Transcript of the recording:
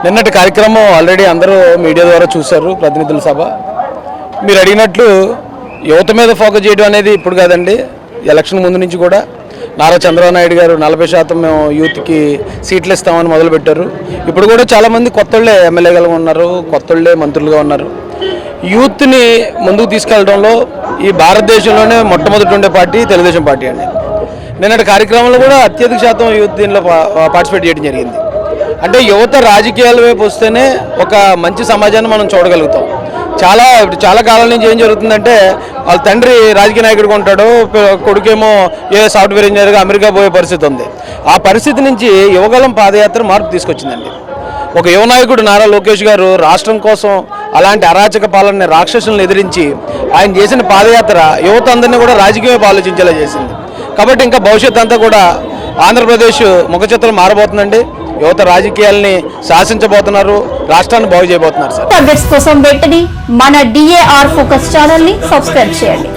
నిన్నటి కార్యక్రమం ఆల్రెడీ అందరూ మీడియా ద్వారా చూశారు. ప్రతినిధుల సభ మీరు అడిగినట్లు యువత మీద ఫోకస్ చేయడం అనేది ఇప్పుడు కాదండి, ఎలక్షన్ ముందు నుంచి కూడా నారా చంద్రబాబు నాయుడు గారు 40% మేము యూత్కి సీట్లు ఇస్తామని మొదలుపెట్టారు. ఇప్పుడు కూడా చాలామంది కొత్తోళ్ళే ఎమ్మెల్యేలుగా ఉన్నారు, కొత్తోళ్ళే మంత్రులుగా ఉన్నారు. యూత్ని ముందుకు తీసుకెళ్లడంలో ఈ భారతదేశంలోనే మొట్టమొదటి ఉండే పార్టీ తెలుగుదేశం పార్టీ అండి. నిన్నటి కార్యక్రమంలో కూడా అత్యధిక శాతం యూత్ దీనిలో పార్టిసిపేట్ చేయడం జరిగింది. అంటే యువత రాజకీయాల వైపు వస్తేనే ఒక మంచి సమాజాన్ని మనం చూడగలుగుతాం. చాలా కాలం నుంచి ఏం జరుగుతుందంటే వాళ్ళ తండ్రి రాజకీయ నాయకుడిగా ఉంటాడు, కొడుకేమో ఏ సాఫ్ట్వేర్ ఇంజనీర్గా అమెరికా పోయే పరిస్థితి ఉంది. ఆ పరిస్థితి నుంచి యువగలం పాదయాత్ర మార్పు తీసుకొచ్చిందండి. ఒక యువ నాయకుడు నారా లోకేష్ గారు రాష్ట్రం కోసం అలాంటి అరాచక పాలన రాక్షసులను ఎదిరించి ఆయన చేసిన పాదయాత్ర యువత అందరినీ కూడా రాజకీయ వైపు ఆలోచించేలా చేసింది. కాబట్టి ఇంకా భవిష్యత్ అంతా కూడా ఆంధ్రప్రదేశ్ ముఖచిత్రం మారబోతుందండి. యువత రాజకీయాల్ని శాసించబోతున్నారు, రాష్ట్రాన్ని బాగు చేయబోతున్నారు. సార్ అప్డేట్స్ కోసం వెంటనే మన DAR ఫోకస్ ఛానల్ ని సబ్స్క్రైబ్ చేయండి.